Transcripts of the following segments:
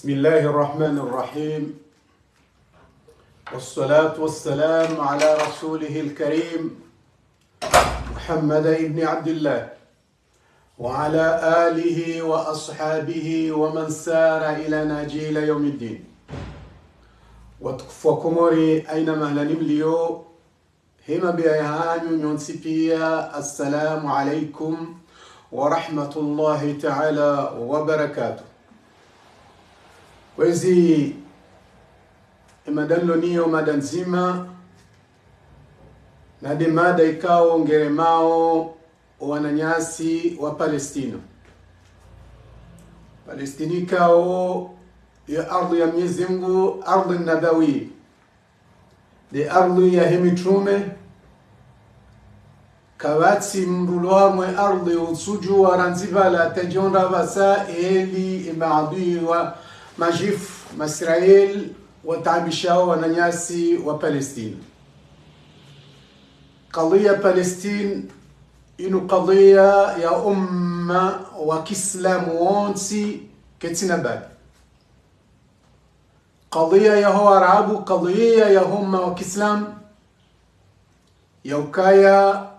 بسم الله الرحمن الرحيم، والصلاة والسلام على رسوله الكريم محمد بن عبد الله وعلى آله وأصحابه ومن سار إلى ناجيل يوم الدين. وتكفوكموري أينما لنمليو هما بيهانيو نونسيبيا. السلام عليكم ورحمة الله تعالى وبركاته. Kwezi imadalo niyo madanzima na demada ikao ngeremao wananyasi wa Palestina. Palestina ikao ya ardhi ya Mwenyezi Mungu, ardhi nabawi, de ardhi ya hemitume kawatsi mrulohamwe ardhi usuju wa ranzibala tajonda basa eli maadui wa majif Israel wataabishao wananyasi wa Palestina. Qadhiya Palestina inu qadhiya ya umma wa Kiislamu wonsi ketina badi. Qadhiya ya ho Arabu, qadhiya ya umma wa Kiislamu ya ukaya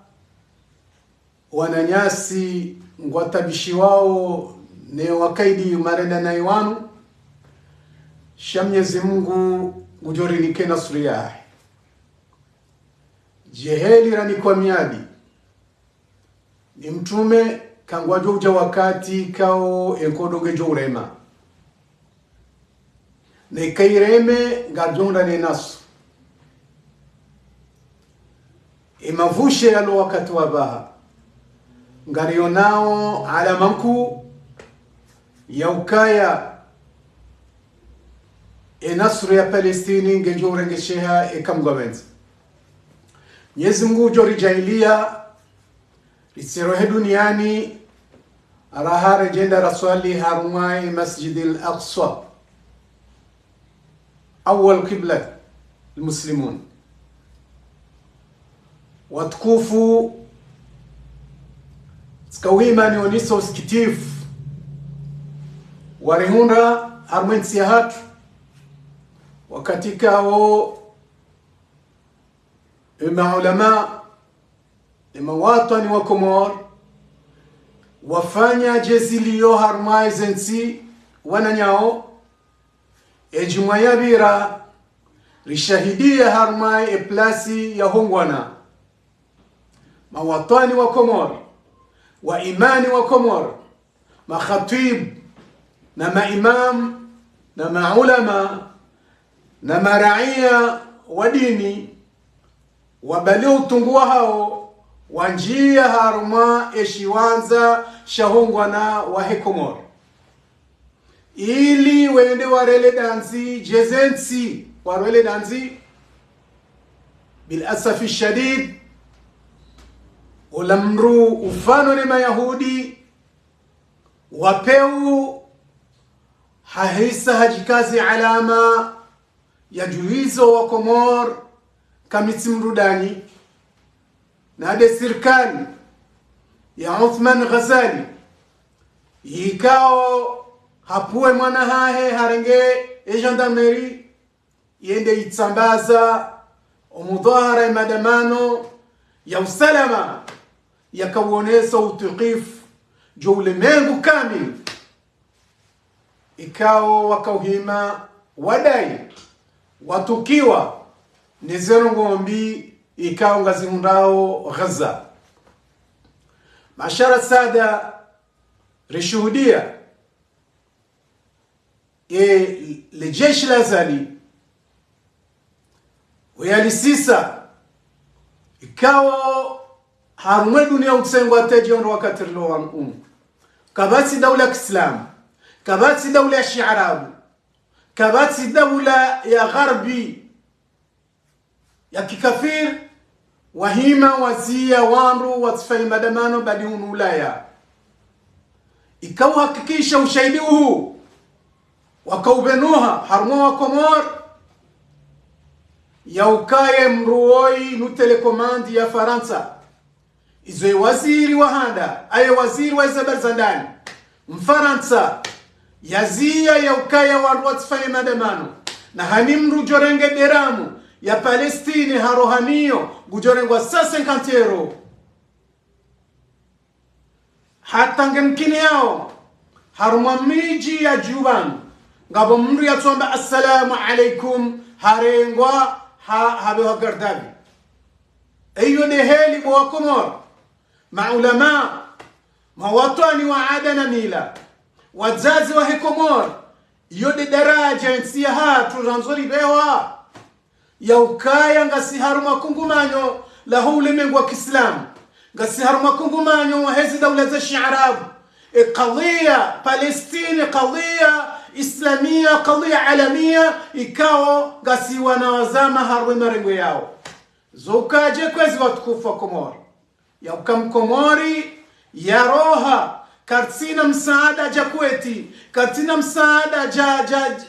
wananyasi ngwatabishi wao ne wakaidi marenda na iwanu Mwenyezi Mungu gujorinike nasri yahe jeheli rani kwa miadi ni mtume kangwajo uja wakati kao enkodoge jo urema ne kaireme ngajonda ne nasu imavushe yalo wakati wabaha ngarionao alamanku ya ukaya nasru ya Palestini ngejore ngesheha ekamgwamenzi. Mwenyezi Mungu jori jailia risirohe duniani arahare jenda raswali harumai Masjid al-Aqsa awal qibla المسلمون watukufu skawima ni oniso skitifu warihunda harmensi ya hatu wakati kao maulama watani wa Komor wafanya jezilio harmaizensi wananyao ejumaya bira rishahidia harmai eplasi ya hongwana mawatani wa Komor wa imani wa Komor makhatib na maimam na maulama na maraia wa dini wabali utungua hao wanjia haruma eshiwanza shahongwana wa Komor ili wende warele danzi jezensi warele danzi bil asafi shadid ulamru ufano ni mayahudi wapeu hahisa hajikazi alama ya juhizo wa Komor kamiti mrudani na hade sirkali ya Uthman Ghazali yikao hapuwe mwana hahe harenge gendarmerie yende itsambaza umudhara madamano ya usalama yakawonesa utuqif jowle mengu kamil ikao wakauhima wadai watukiwa nizero ngombi ikao ngazihundao Gaza. Mashara sada rishuhudia lejeshi la Azali uyalisisa ikao harumwe dunia utsengo ateji ondo wakati rilo kabati daula ya Kiislamu, kabati daula ya Shiarabu, kabati daula ya Gharbi ya kikafir wahima wazia wanru watifai madamano badi unulaya ikawa hakikisha ushahidi huu wakaubenuha harumwa wa Komor ya ukaye mruoi nu telekomandi ya Faransa izoe waziri wa handa aye waziri wa zabar zandani Mfaransa yazia ya ukaya wandu watifanye maandamano na hanimru jorenge deramu ya Palestine harohanio gujorengwa sasa nkantero hata ngemkini yao harumwa miji ya juban ngabo mru ya tuamba assalamu alaikum harengwa habewa gardabi ayo ne heli bwa Komor maulama mawatani wa adana mila wazazi wa Komor yode daraja nsia hatu ranzori bewa ya ukaya ngasi haruma kungumanyo la hule mengu wa Kiislamu ngasi haruma kungumanyo wa hezi dawla za Shiarabu qadhiya Palestine qadhiya islamia qadhiya alamia ikao ngasi wanawazama harwe marengo yao zokaje kwezi watukufu wa Komor ya ukamkomori ya roha kartina msaada ja Kuwaiti kartina msaada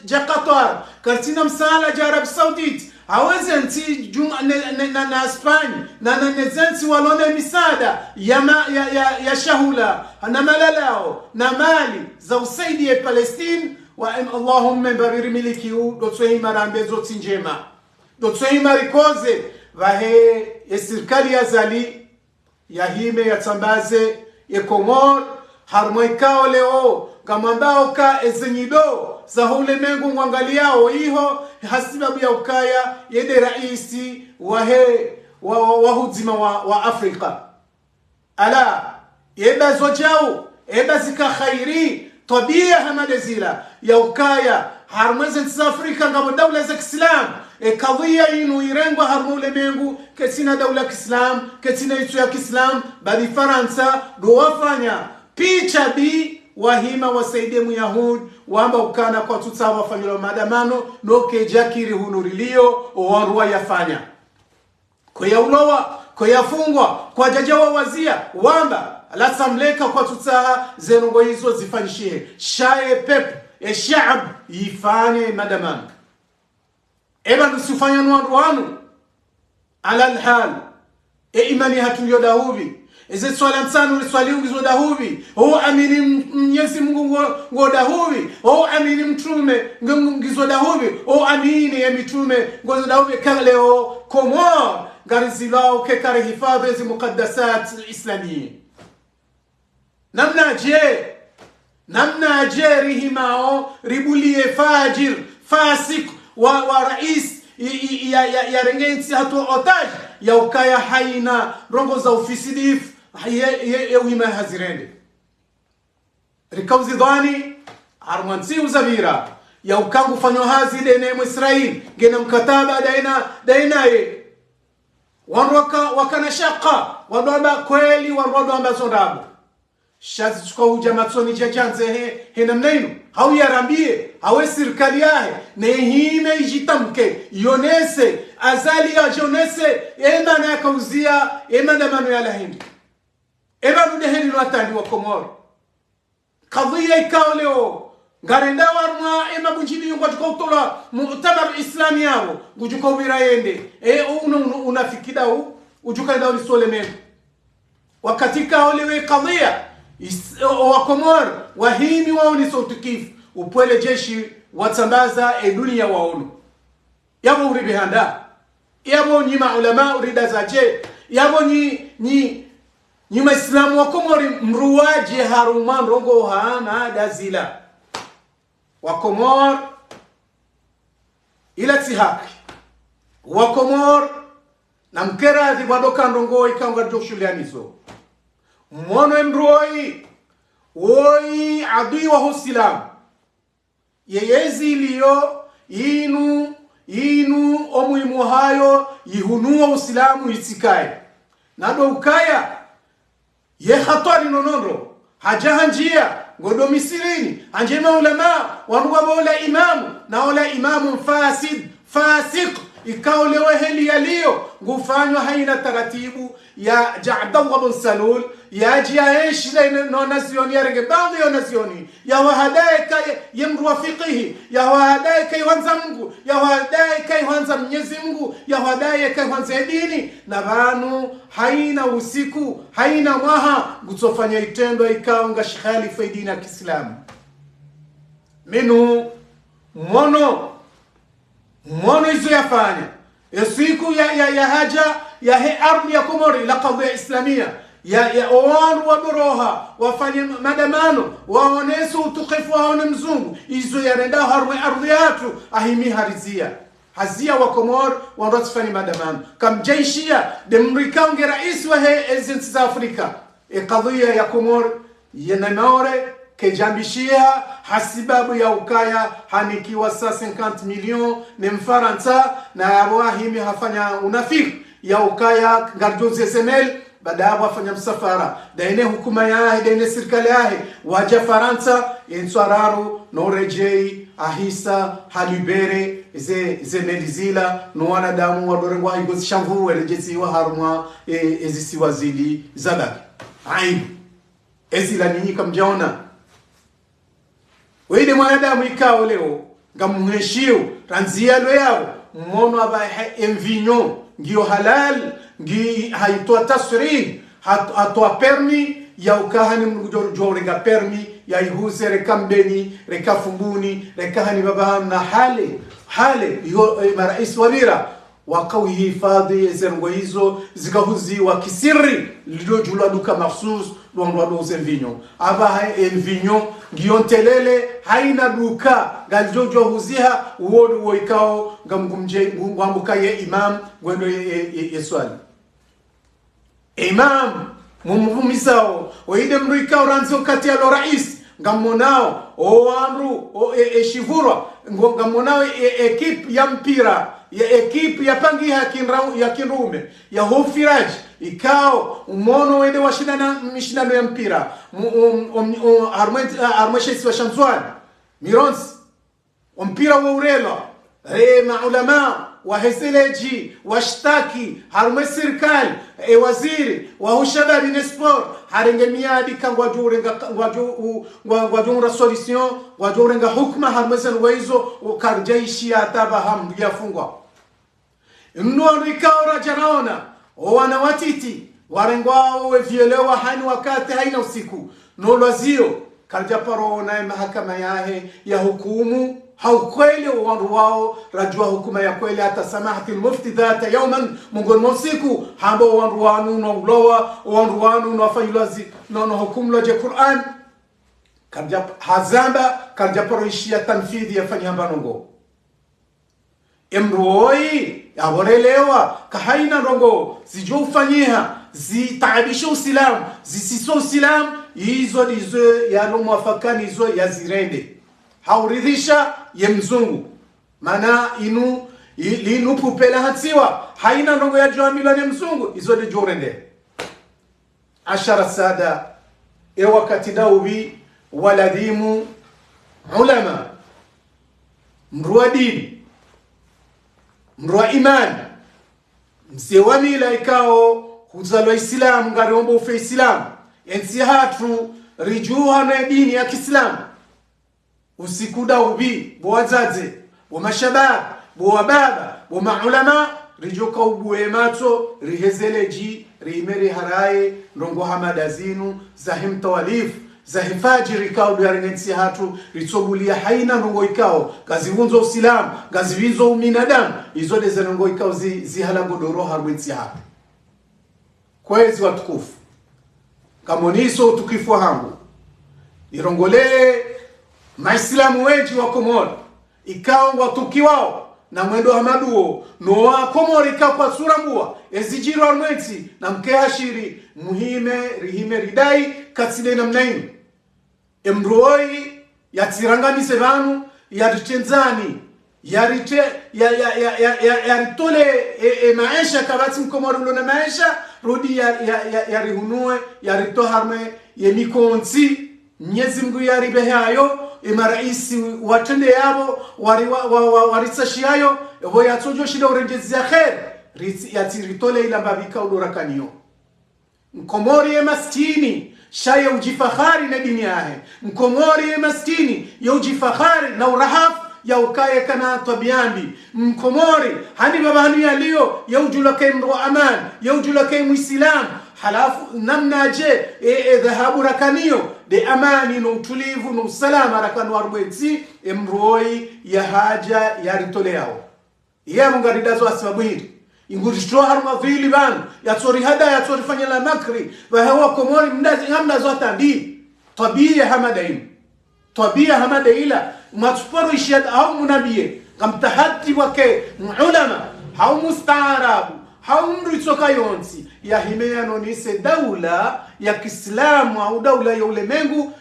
ja Qatar kartina msaada ja Arab Saudite hawezi nti na Spain na nezenti walone misaada ya shahula na malalao na mali za usaidi ya Palestine wa Allahumma babiri milikiu dotsohi marambe zoti njema dotsohi marikoze vahe ya serikali ya zali ya hime ya tambaze ya Komor harmoikao leo kamambao ka ezenyido za hule mengu mwangaliao iho hasibabu ya ukaya yede raisi wahuzima wa Afrika ala yeba zojao yeba zika khairi tabia hamadezila ya ukaya harmweze nisa Afrika ngabo dawla za Kiislamu kadhia inu irengwa harmule mengu ketina dawla Kiislamu ketina itu ya Kiislamu bali Faransa do wafanya picha bi wahima wasaidie Muyahudi wamba ukana kwa tutawa wafanyilo maandamano noke jakiri hunurilio owarua yafanya kwa ya ulowa kwa ya fungwa kwa jajawa wazia wamba alasamleka kwa tutaha zenungo hizo zifanyishie shaye pep ya shaab yifanye maandamano eba nusufanya nuanduanu ala alhal imani hatuliyo dahubi eze swala msanu swali ungizo dahubi amini Mwenyezi Mungu ngo dahubi amini mtume ngizo dahubi amini ya mitume ngo dahubi kaleo Komor garizilao ke kare hifadhi za muqaddasat alislamiyya namna je rihimao ribulie fajir fasik wa rais ya rengensi hatu otage ya ukaya haina rongo za ufisidifu ya wima hazirende rikauzi dhani armansi uzavira ya ukangu fanyo hazi dene Israel gena mkataba daina ye wakana shaka wadwamba kweli wadwamba zondabu shazi tuka uja matsoni jajanze hena mnainu hau yarambie hawe sirikali yahe nehime ijitamke yonese azali ya jonese emana ya kauzia emana manu ya lahindi emanu deheni watani wa Komoro kadhia ikao leo ngarenda warma bunjini yungu tukautola mu'tamar islami yao gujuka wirayende unafikida ujuka lisole menu wakati kao lewe kadhia wa Komoro wahimi wao ni sautukifu upwele jeshi watambaza dunia waonu yabo uribihanda yabo nyima ulama urida zaje yabo ni maislamu wa Komori mruwaje haruman rongo hana dazila wa Komor ila tihaki wa Komor na mkera di wadoka ndongo ikanga joshulianizo mwono mroi woi adui wa husilam yeyezi liyo inu omuimu hayo yihunuwa usilamu itikaye nado ukaya ye hatari nonondo hajaha njia ngodo misirini anjema ulama wanuwa bola imamu na ola imamu fasik ikaulewe heli yaliyo ngufanywa haina taratibu ya Abdallah bin Salul ya jiaeshi no nasioni ya renge baadhi ya nasioni ya wahadaika yemru fiqihi ya wahadaika iwanza Mungu ya wahadaika iwanza Mwenyezi Mungu ya wahadaika iwanza dini na banu haina usiku haina mwaha gutofanya itendo ikaonga shikhali fa dini ya Kiislamu minu mono izo yafanya siku ya haja ya he ardhi ya Komori la kadhia islamia ya owandu wadoroha wafanye madamano waonesu utukifu waone mzungu izo yarenda harwe ardhi yatu ahimi harizia hazia wa Komor wanrotifani madamano kam jaishia demrikaunge rais wa he ezensi za Afrika kadhia ya Komor yenamore kejambishia hasibabu ya ukaya hanikiwa sa 50 milioni ni mfaransa na wahimi hafanya unafiki ya ukaya ngarjoze semel baada ya wafanya msafara daine hukuma yahe daine serikali yahe waja Faransa enswararu no rejei ahisa halibere ze medizila no wanadamu wadorengwa higozi shamvu rejezi wa harumwa ezisi wazili zabaki aibu ezila ninyi kamjaona weide mwanadamu ikao leo ngamuheshio ranzia lo yao mmono abahe envinyo ngiyo halal ngi haitoa tasri hatoa permi ya ukahani mjorenga permi ya ihuse rekambeni rekafumbuni rekahani babahana hale yo marais wabira wakawi hifadhi ezengo hizo zikahuzi wa kisiri lilojulwa duka mahsus londwa envinyo aba envinyo ngiontelele haina duka galjojo huziha uodu woikao ngamgumje ngwambukaye imam gwendo yeswali imam mumumisao oide mruikao ranzo kati ya lo rais ngamonao oamru shivura ngamonao ekip ya mpira ya ekipu ya pangi ya kinrume ya hofiraj ikao umono wende wa mishindano ya mpira armeshesi wa shamswan mirons mpira wa urela maulama wa heseleji washtaki harme serikali waziri wa hushababi ne sport harenge miadi kangwa jurenga solution wajurenga hukma harmesen waizo ukarjaishi ataba ham yafungwa nno rikaora janaona wana watiti warengwao wevielewa hani wakati haina usiku no lazio karjaparo na mahakama yahe ya hukumu haukweli wandu wao rajua hukuma ya kweli hata samahati mufti dhata yawman mungon mosiku hambo wandu wanu no ulowa wandu wanu no fayulazi no hukumu la Qur'an karja hazamba karja paroishia tanfidhi ya fanyamba nongo emroi aborelewa kahaina nongo zijofanyiha zitaabisha usilam zisiso usilam hizo ya no mwafakani hizo ya zirende hauridhisha ye mzungu mana inu pupela hatiwa haina nongo ya juamila ne mzungu izo de jorende ashara sada wakati daubi waladimu ulama mruwa dini mruwa imani msewa mila ikao huzalwa islam ngariombo ufe islam ensi hatu rijuha na dini ya kiislamu usiku daubi bowazaze bomashabab bowababa bomaulama rijoka ubuwe mato rihezeleji rimeri haraye ndongo hamadazinu zahim tawalif zahim fajiri kaudu ya renensi hatu ritsobulia haina ndongo ikao gaziwunzo usilam gaziwinzo uminadamu izode za ndongo ikao zihalango doro harwensi hatu kwezi watukufu kamoniso utukifu hangu irongole maislamu wengi wa Komoro ikao watukiwao na mwendo hamaduo no wa Komoro ikao kwa sura mbua ezijiro almwensi na mkehashiri muhime rihime ridai katsile na mnainu emruoi yatiranganise vanu yaritenzani yaritole maisha kabati Mkomoro lona maisha rudi yarihunue yaritoharme yemikonsi Mwenyezi Mungu yaribehe hayo maraisi watende yabo warisashi hayo ebo yatojo shida urengezi ya khair yatiritole ila babika udorakaniyo Mkomori ya maskini shaya ujifahari na dini yahe Mkomori ya maskini ya ujifahari na urahafu ya ukaye kana tabiambi Mkomori hani babahani ya liyo ya ujulake mru aman ya ujulake muislam halafu namna je dhahabu rakaniyo de amani no utulivu no usalama rakanu arwezi emroi ya haja ya ritoleao ya mungaridazo sababu hili ingurishwa harma vili ban ya tori hada ya tori fanya la makri wa hawa komori mnazi hamna zote ndi tabia hamada ila matuparo ishad au munabie kamtahati wake ulama au mustaarabu au mritsoka yonsi ya himea nonise daula ya Kiislamu au daula ya ulemengu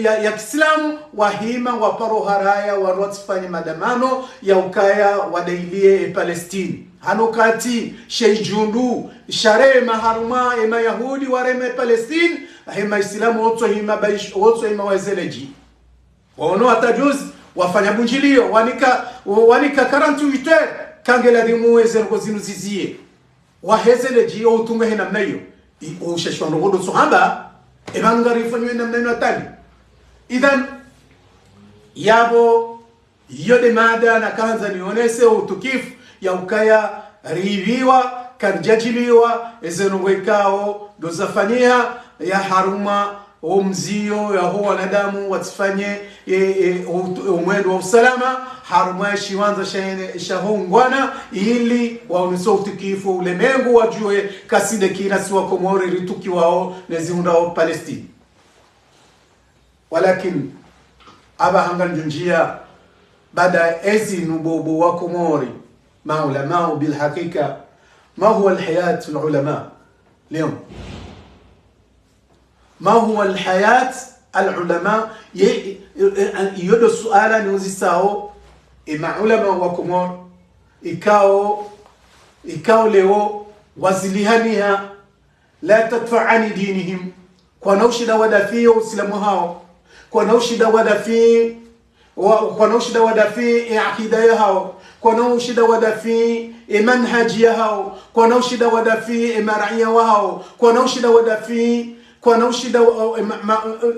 ya Kiislamu wahima waparo haraya warotifanye madamano ya ukaya wadailie Palestine hanokati sheijundu share maharuma ema Yahudi wareme Palestine hima Islamu otso hima baish otso hima wazeleji ono atajuzi wafanya bunjilio wanika 48 kangela dimuweze ngo zinuzizie wahezeleji otunga hina mnayo ushashwa ngodo sohaba ebangari fanywe namna natali idhan yabo yode mada na kanza nionese utukifu ya ukaya riviwa karjajiliwa ezenongwekao dozafanyia ya haruma omzio ya ho wanadamu watifanye umwendo wa usalama haruma shiwanza shahongwana ili wauniso utukifu ulemengu wajue kaside kina siwa komori rituki wao neziundao Palestine walakin aba hangan junjia bada ezi nubobo wa komori مع علماء بالحقيقة ما هو الحياة العلماء اليوم ما هو الحياة العلماء يدو سؤالا نوزيساو مع علماء وكمور إكاو ليو وزليهانيها لا تدفع عن دينهم كونوشي دا ودا فيه وسلموهاو كونوشي دا ودا فيه وكونوشي دا ودا فيه عقيدة يهاو كونوشي دا ودا فيه منهج يهاو كونوشي دا ودا فيه مرعية وهاو كونوشي دا ودا فيه كونوشي دا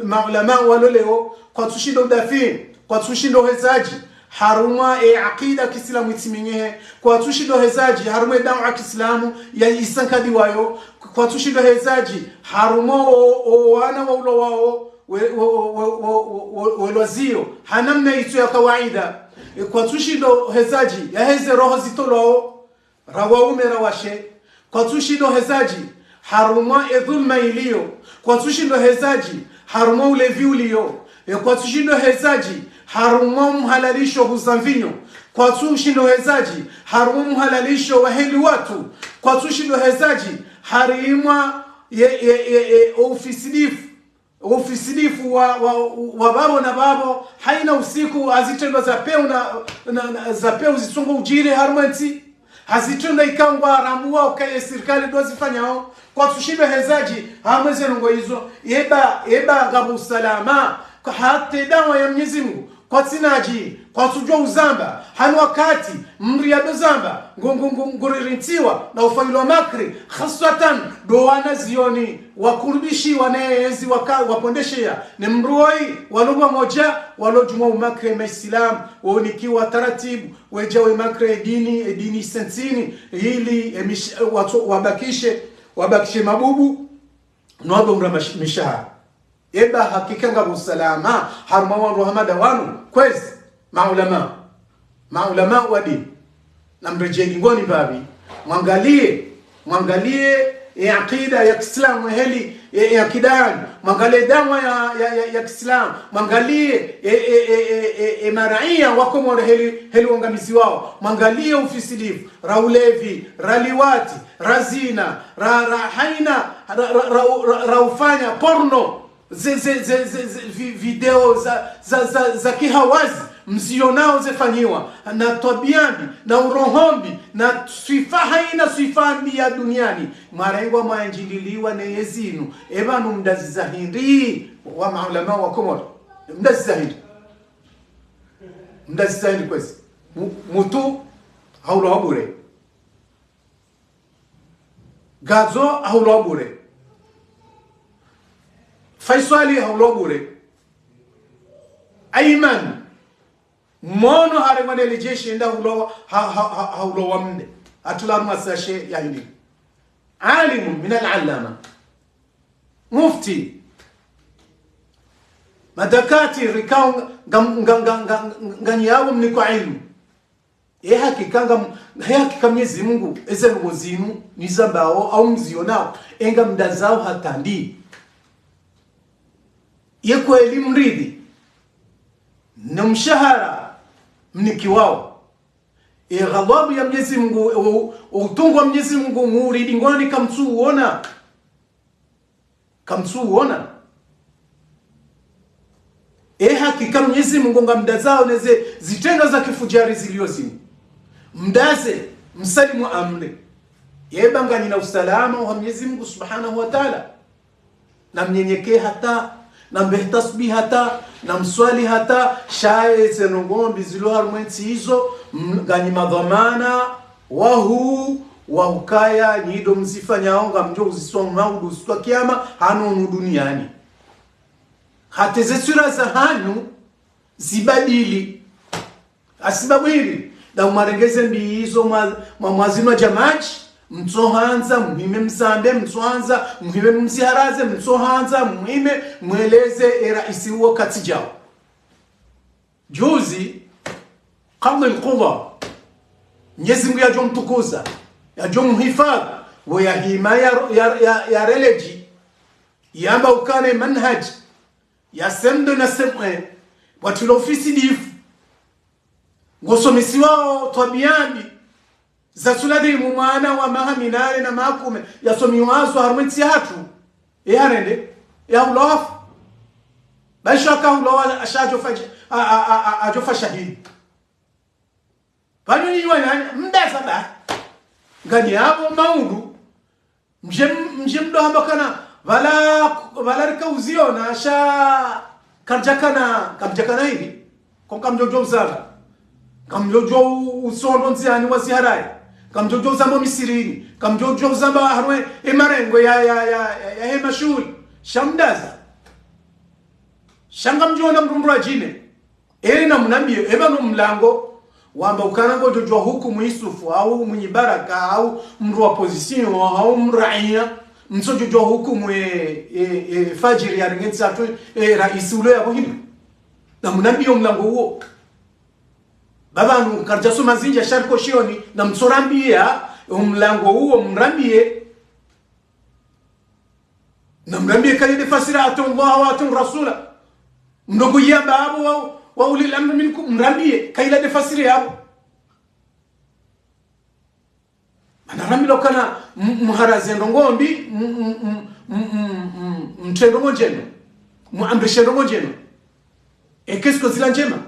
معلماء ولوليو كونوشي دا ودا فيه كونوشي دا هزاجي haruma aqida kiislamu itiminye kwa tushindo hezaji haruma dawa kiislamu ya isankadi wayo kwa tushindo hezaji harumo wana waulo wao welozio hanamna itu ya kawaida kwa tushindo hezaji ya heze roho zitolo rawaume rawashe kwa tushindo hezaji haruma dhulma iliyo kwa tushindo hezaji haruma ulevi ulio kwa tushindo hezaji haruma mhalalisho huzamvinyo kwa tushindo hezaji haruma mhalalisho waheli watu kwa tushindo hezaji harimwa ufisidifu wa babo na babo haina usiku azitendo za peu zitungo ujire harumenti hazitendo ikangwa ramuwa ukaye serikali dozifanyao kwa tushindo hezaji hamweze ngo hizo eba gabu salama kwa hate dawa ya Mwenyezi Mungu kwa tinaji kwa tujua uzamba hani wakati mriado zamba nguririntiwa na ufanyilo makri khaswatan doana zioni wakurubishi wanaezi wapondeshea ni mruoi walugwa moja walojuma umakre maislam waonikiwa taratibu wejawe makre dini sensini ili watu wabakishe mabubu nodo mra mishahara eba hakika ngabu salama haruma wa Muhammad wanu kwezi maulama wa dini na mrejeni ngoni babi mwangalie aqida ya Kiislamu heli ya kidani mwangalie dawa ya Kiislamu mwangalie maraia wako mwa heli wangamizi wao mwangalie ufisilifu raulevi raliwati razina haina raufanya porno video za kihawazi mzionao zefanyiwa na tabiambi na urohombi na sifa haina sifambi ya duniani marengwa maanjililiwa na yezinu ebanu mdazizahiri wa maulama wa Komoro mdazizahiri kwezi mutu haulo wabure gazo haulo wabure Faisali haulobure Ayman mono haremane lijeshi enda haulo wamne atula masashe ya hindi alimu min al-allama mufti madakati rikao nganyawo mniko ilmu hakika Mwenyezi Mungu ezengo zinu nizambao au mzionao enga mdazao hatandi yeko elimu ridhi na mshahara mniki wao ghadhabu ya Mwenyezi Mungu utungu wa Mwenyezi Mungu muridi ngoni kamtsu uona hakika Mwenyezi Mungu ngamdazao neze zitendo za kifujari ziliozini mdaze msalimu amri yebangani na usalama wa Mwenyezi Mungu Subhanahu wa Ta'ala na mnyenyekee hata na mbehtasbih hata na mswali hata shaye zenongombi zilo harumenti hizo mgani madhamana wahukaya nido mzifanyao ngamjo uziswa maudu uswa kiyama hanu duniani hateze sura za hanu zibadili asibabwiri na umarengeze mbiizo mwazima jamaji mtsohanza muhime msambe mtsohanza muhime msiharaze mtsohanza muhime mweleze raisi huo katijao juzi qabla alqudha Mwenyezi Mungu yajo mtukuza yajo mhifadhi wa ya himaya ya releji yamba ukane manhaj ya semdo na semwe watu ofisi difu ngosomisi wao twabiambi za suladi mumana wa mahaminare na makume yasomi wazo harumenti hatu yarende ya ulof bashaka ulowa ashajo ajofa shahidi bali yiwana mdasa ba ngani yabo maudu mje mdo ambakana vala rikauziona sha kamjakana hivi kwa kamjojo uzala kamjojo usondo nziani wasiharai kamjojo uzambo misirini kamjojo uzamba harwe emarengo ya hema shuri shamdaza shanga mjona mrumbura jine na mnambie eba no mlango wamba ukanango jojo hukumu Yusufu au mwenye baraka au mru wa position au mraia msojojo hukumu fajiri ya ringenzi atu raisi ulo ya bohini na mnambie mlango huo baba karjasu mazinja sharko shioni na msorambia mlango huo mrambie na mrambie kalide fasira Allah wa atun rasula mdogo yamba abo wa ulil amri minkum mrambie kaila de fasira hapo anarambi lokana muharaze ndongombi mtendo mojeno muamrishe ndongojeno kesko zila njema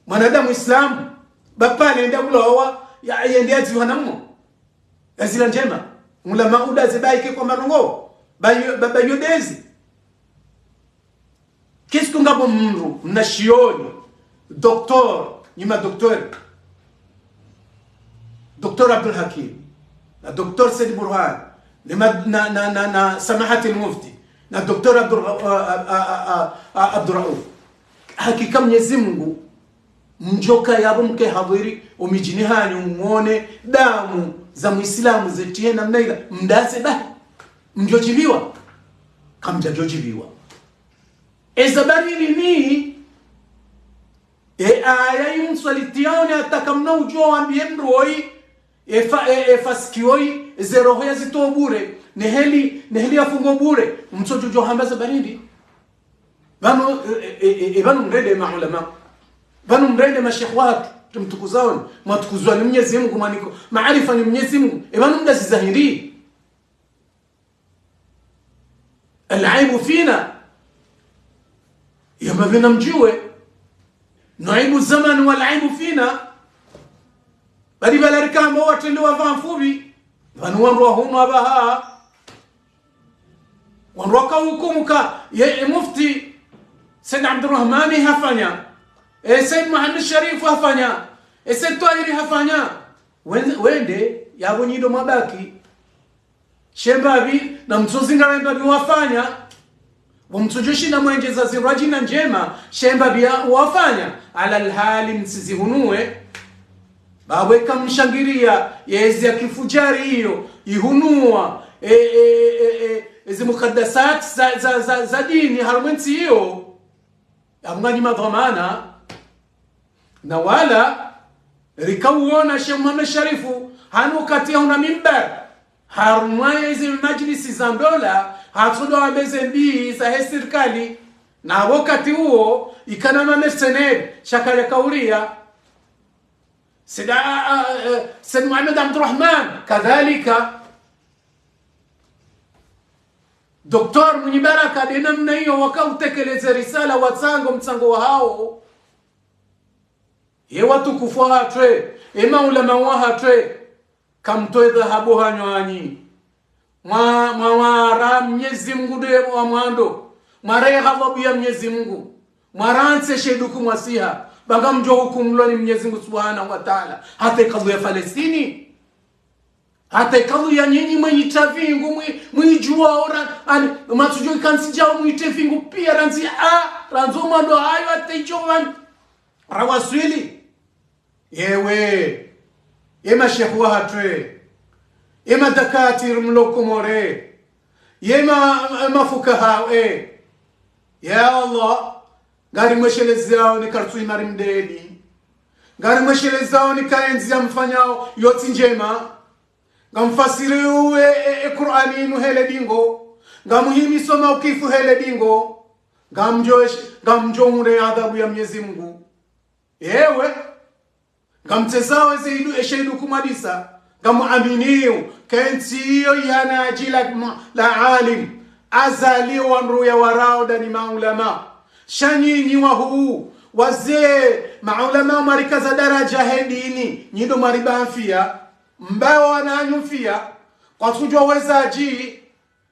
mwanadamu Islam bapale nda ulowa ya yende aziwanamo azila njema mulama udaze baike kwa marongo baba yodezi kesko ngabo mru mnashioni doktor nyima doktor Abdul Hakim na doktor Said Burhan na samahati al-mufti na doktor Abdul Rauf hakika Mwenyezi Mungu mjoka yabo mke hadhiri umijini hani umone damu za muislamu zetie namna ila mdase ba mjojibiwa kamjajojibiwa ezabarili ni aya yumsalitione atakamna ujo ambie mroi faskioi zero ya zito bure neheli afungo bure mtojojo hambaza baridi banu mrede maulama banu mrende mashekh watu tumtukuzao matukuzwa ni Mwenyezi Mungu maniko maarifa ni Mwenyezi Mungu banu mda zahiri alaibu fina yamba bina mjue naibu zaman wal aibu fina bali balarikamba wote ndio wavamfubi banu wanro huma baha wanro ka hukumuka ya mufti Said Abdurrahmani hafanya Said Muhammad Sharif hafanya Said Tahiri hafanya wende yabo nyido mabaki shembabi na mtozinga wembabi wafanya wamtujoshi na mwenjeza zirajina njema shembabi wafanya ala alhali msizihunue babweka mshangiria yezi ya kifujari hiyo ihunua ezi mukaddasat za dini harumenti hiyo amngani madhamana na wala rikauona Sheikh Muhammad Sharifu hanu katia una mimbar harumaya hizi majlisi za dola hatudo wabeze mbii za serikali na wakati huo ikana mamercened shakaya kauria Said Muhammad Abdurrahman kadhalika Doktor mwenye baraka de namna hiyo wakautekeleza risala watsango mtsango wa hao ye watu kufuatwe ema ulama wahatwe kamtoe dhahabu hanywanyi mwa Mwenyezi Mungu de wa mwando mare ghadhabu ya Mwenyezi Mungu maranse sheduku mwasiha bagamjo hukumlo ni Mwenyezi Mungu Subhanahu wa Ta'ala hata kadhu ya Palestini hata kadhu ya nyinyi mwenitavingu mwijua ora ani matujui kansijao mwitevingu pia ranzi ranzo mwando hayo hata ichovan rawaswili yewe yema shekhu wahatwe yema dakatir mlokumore yema mafukaha ya Allah gari mweshelezao ni kartui marimdedi gari mweshelezao ni kaenzi ya mfanyao yoti njema gamfasiri uwe Qur'ani inu hele dingo gamuhimi soma ukifu hele dingo gamjo mure adhabu ya Mwenyezi Mungu ewe gamtezao zidu eshedu kumadisa gamuaminiu kaenzi hiyo yana ajila la alim azali wanru ya warao dani maulama shanyinyi wa huu wazee maulama marikaza daraja hedini nyido maribafia mbao wananyufia kwa tujua wezaji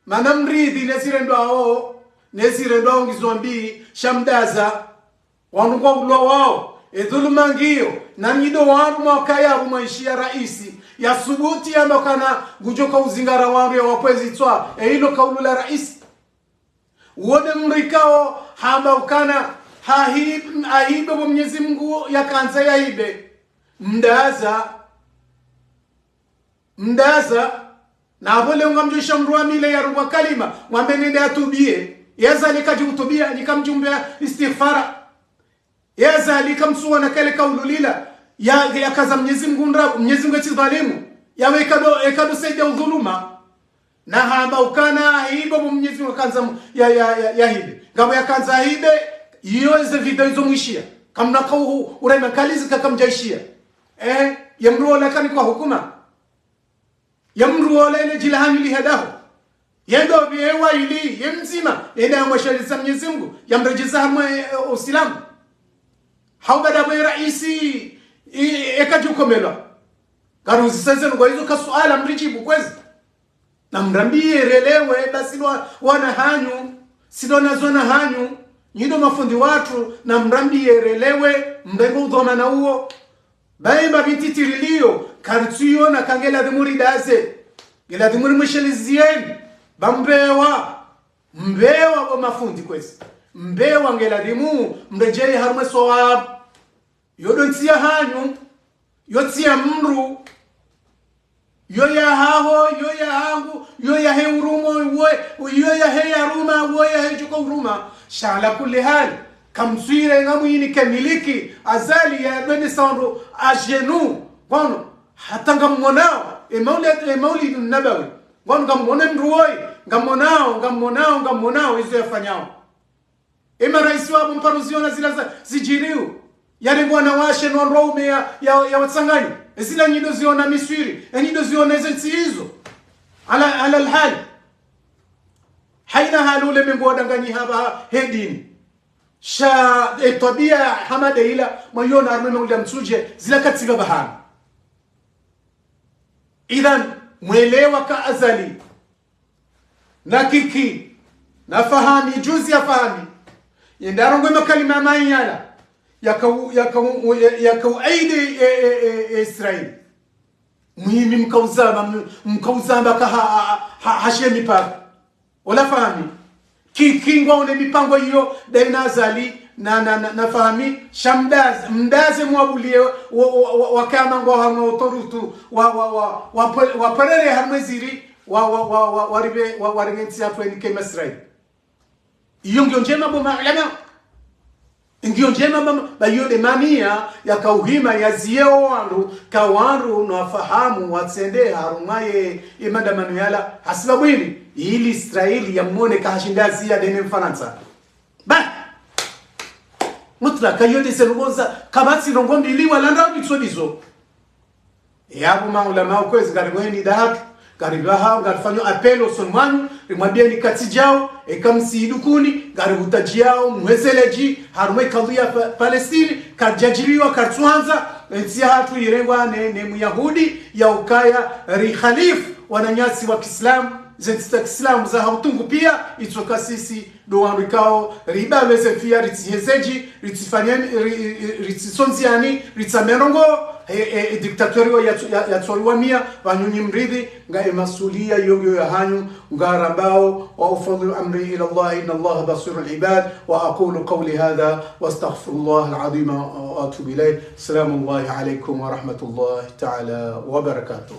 manamridhi nezirendo hao ngizombi shamdaza wanukwa ulo wao edhulumangio na nyido wanu mwakayabu maishia raisi ya subuti ya mbakana gujoka uzingara wangu ya wakwezi itwa hilo kaulula raisi uone mrikao hamba ukana ahibe wa Mwenyezi Mungu ya kanza ya hibe mdaza na vole ungamjosha mruwa mile ya ruwa kalima mwambe nende atubie yeza likaji utubia nikamjumbea istighfara yeza likamsuwa na kele kaululila ya kaza Mwenyezi Mungu nrabu Mwenyezi Mungu chizalimu yawe ekado saidia udhuluma na hamba ukana ahibe wa Mwenyezi Mungu kanza ya hibe ngamo ya kanza hibe iyo ze video hizo mwishia kamna kau urema kalizi kakamjaishia yamruola kani kwa hukuma yamruola ile jilahani lihadahu yendo biewa ili yemzima enda mwashaliza Mwenyezi Mungu yamrejiza harma Uislamu haubada bwe raisi ekajukomela karuzi sasa ngo hizo kasuala mrijibu kwezi na mrambie relewe basi wana hanyu sidona zona hanyu nyido mafundi watu na mrambie relewe mrengo udhoma na uo baimba bititirilio kartuyo na kangela dhimuri daze gela dhimuri mwishelizien bambewa wa mafundi kwezi mbewa ngela dhimu mrejei harma soab yodo ntia hanyu yotia mru yo ya haho yo ya hangu yo ya he urumo yo ya he aruma yo ya he juko uruma shala kulli hal kamswire ngamu yini kamiliki azali ya bene sando ajenu bono hata ngamonao maulid nabawi bono ngamone mruoi ngamonao hizo yafanyao rais wabo mparuziona zila zijiriu yale bwana washe no rome ya watsangani zila nyido ziona miswiri nyido ziona hizo ala alhal haina halule mengo danganyi haba hedini sha tabia hamada ila mayona armeme ule msuje zila katika bahari idhan mwelewa ka azali na kiki na fahami juzi ya fahami yendarongo makalima mayala yakau aidi Israeli muhimi mkauzamba ka hashie mipaka wala fahami kikingwa une mipango hiyo daina azali na fahami mdaze mwabulie wakama ngo hano torutu waparere hamweziri waribe ntia fweni kema Israeli iyo ndio njema bo maulama ingio njema bayole mania ya kauhima ya zieo wandu na wafahamu watsende harumaye imandamano yala hasibabwini ili Israeli yamone kahashinda zia dene Mfaransa ba mutlaka yote selugonza kabati rongondi liwa landa mitsodizo yabo maulama ukwezi garibweni dahatu garibaha garfanyo apelo sonmanu rimwambia ni katijao ekamsidukuni gaributajiao muheseleji harume kadhia Palestine kajajiriwa kartuanza entia hatu irengwa ne muyahudi ya ukaya ri khalif wananyasi wa Kiislamu zentita Kiislamu za hautungu pia itoka sisi dowanrikao riba wezefia ritihezeji ritifanyeni ritisonziani ritamenongo diktatorio ya tsoriwa mia wanyunyi mridhi nga emasulia yongo ya hanyu ngarambao wa ufadhilu amri ila Allah inna Allah basirul ibad wa aqulu qawli hadha wa astaghfirullah alazim wa atubu ilayh. Assalamu alaykum wa rahmatullahi ta'ala wa barakatuh.